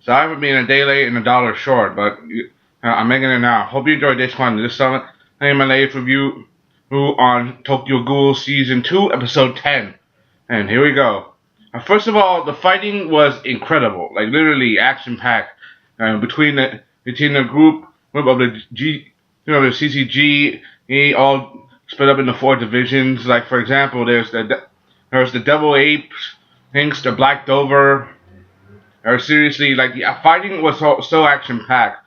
Sorry for being a day late and $1 short, but I'm making it now. Hope you enjoyed this one. This summer, I am my latest review on Tokyo Ghoul Season 2, Episode 10. And here we go. First of all, the fighting was incredible, like literally action-packed. Between the group of the the CCG, all split up into 4 divisions. Like for example, there's the Devil Apes, Hinks, the Black Dover. Or seriously, like the fighting was so action packed,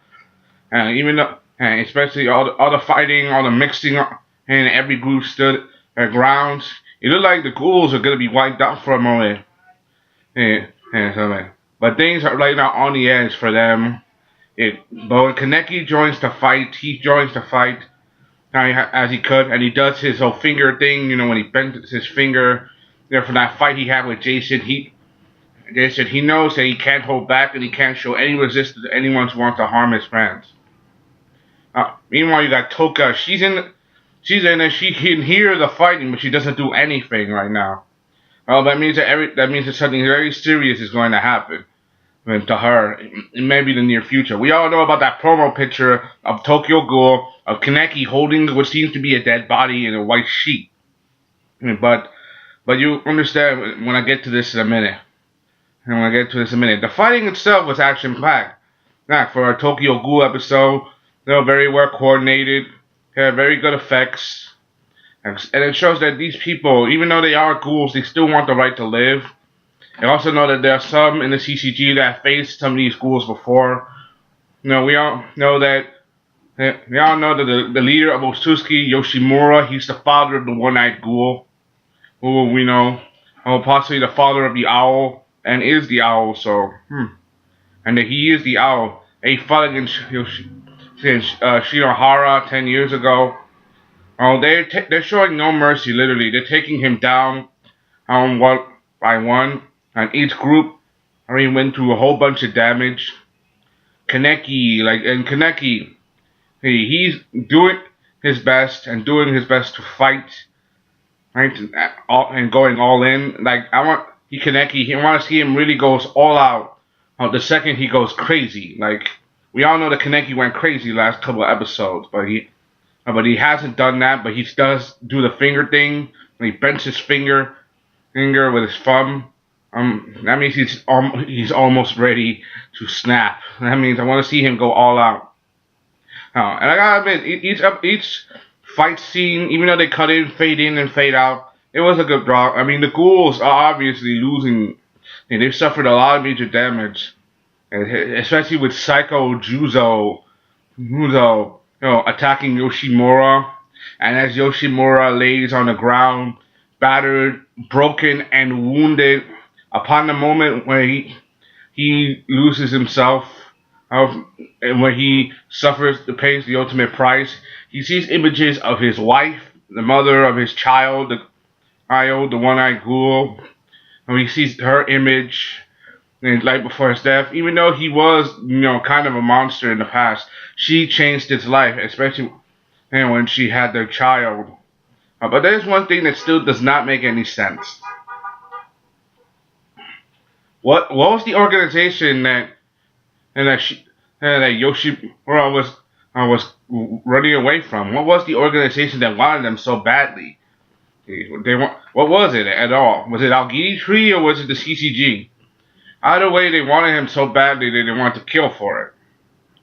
and even though, and especially all the fighting, all the mixing, and every group stood their grounds. It looked like the ghouls are gonna be wiped out for a moment, and so but things are right now on the edge for them. But when Kaneki joins the fight, he joins the fight as he could, and he does his whole finger thing. When he bends his finger, from that fight he had with Jason, he knows that he can't hold back and he can't show any resistance to anyone who wants to harm his friends. Meanwhile, you got Toka. She's in and she can hear the fighting, but she doesn't do anything right now. Well, that means that something very serious is going to happen to her in maybe the near future. We all know about that promo picture of Tokyo Ghoul of Kaneki holding what seems to be a dead body in a white sheet. But you understand when I get to this in a minute. And we'll get to this in a minute. The fighting itself was action-packed. For a Tokyo Ghoul episode, they were very well coordinated, had very good effects, and it shows that these people, even though they are ghouls, they still want the right to live. And also know that there are some in the CCG that faced some of these ghouls before. We all know that the leader of Otsutsuki, Yoshimura, he's the father of the one-eyed ghoul, who we know, possibly the father of the owl. And is the owl, and that he is the owl. He fought against Shinohara 10 years ago. They're showing no mercy, literally. They're taking him down one by one. And each group, went through a whole bunch of damage. Kaneki, he's doing his best to fight, right? And going all in. I want to see him really goes all out. The second he goes crazy, we all know that Kaneki went crazy last couple of episodes, but he hasn't done that. But he does do the finger thing when he bends his finger with his thumb. That means he's almost ready to snap. That means I want to see him go all out. And I gotta admit, each fight scene, even though they cut in, and fade out. It was a good draw. The ghouls are obviously losing. They've suffered a lot of major damage, especially with Psycho Juzo, attacking Yoshimura. And as Yoshimura lays on the ground, battered, broken, and wounded, upon the moment where he loses himself, and when he suffers pays the ultimate price, he sees images of his wife, the mother of his child, the one-eyed ghoul, and he sees her image right before his death. Even though he was, kind of a monster in the past, she changed his life, especially when she had their child. But there's one thing that still does not make any sense. What was the organization that Yoshimura was running away from? What was the organization that wanted them so badly? What was it at all? Was it Algiri Tree or was it the CCG? Either way, they wanted him so badly that they wanted to kill for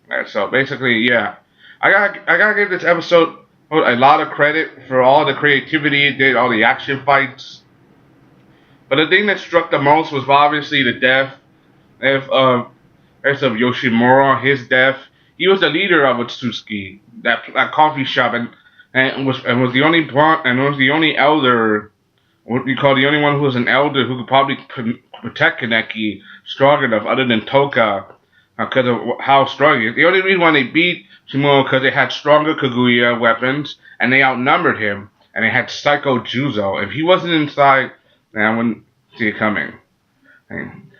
it. So basically, yeah, I gotta give this episode a lot of credit for all the creativity it did, all the action fights. But the thing that struck the most was obviously the death of Yoshimura. His death. He was the leader of Otsutsuki, that coffee shop, and was the only elder, what we call the only one who was an elder who could probably protect Kaneki strong enough, other than Toka, because of how strong he is. The only reason why they beat Shimura because they had stronger Kaguya weapons and they outnumbered him, and they had Psycho Juzo. If he wasn't inside, I wouldn't see it coming.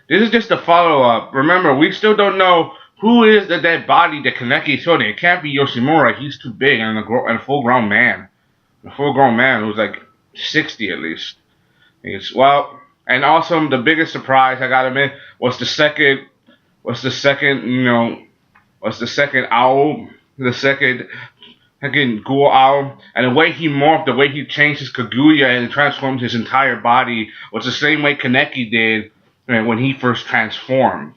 This is just a follow-up. Remember, we still don't know who is the dead body that Kaneki is holding. It can't be Yoshimura. He's too big and a full-grown man. A full-grown man who's like 60 at least. And also the biggest surprise, I gotta admit, was the second what's the second, what's the second owl, the second again Ghoul owl, and the way he morphed, the way he changed his Kaguya and transformed his entire body was the same way Kaneki did when he first transformed.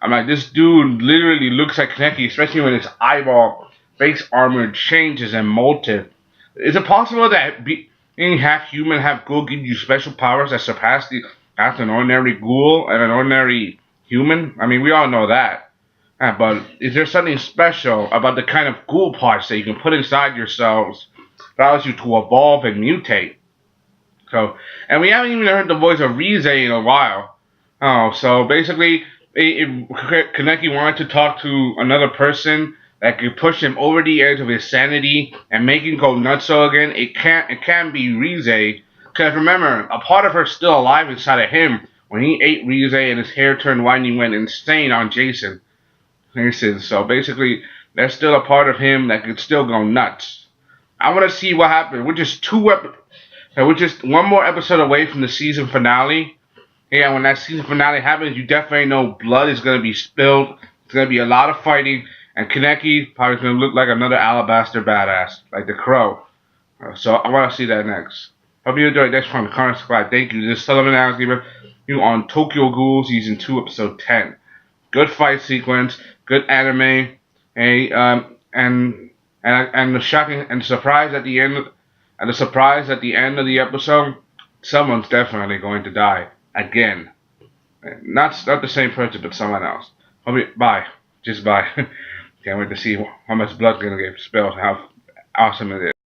I'm like, this dude literally looks like Kaneki, especially when his eyeball face armor changes and molted. Is it possible that being half human, half ghoul gives you special powers that surpass an ordinary ghoul and an ordinary human? I mean, we all know that. But is there something special about the kind of ghoul parts that you can put inside yourselves that allows you to evolve and mutate? So, and we haven't even heard the voice of Rize in a while. So basically, if Kaneki wanted to talk to another person that could push him over the edge of his sanity and make him go nutso again, it can't be Rize. Because remember, a part of her still alive inside of him when he ate Rize and his hair turned white and he went insane on Jason. So basically, there's still a part of him that could still go nuts. I want to see what happens. We're just one more episode away from the season finale. Yeah, when that season finale happens, you definitely know blood is going to be spilled. It's going to be a lot of fighting, and Kaneki probably going to look like another alabaster badass, like the Crow. So I want to see that next. Hope you enjoyed this from the Connor Squad. Thank you. This is Sellavin I was giving you on Tokyo Ghoul Season 2, Episode 10. Good fight sequence, good anime, and the shocking and surprise at the end, and the surprise at the end of the episode, someone's definitely going to die again. Not the same person, but someone else. Bye. Just bye. Can't wait to see how much blood's gonna get spilled. How awesome it is.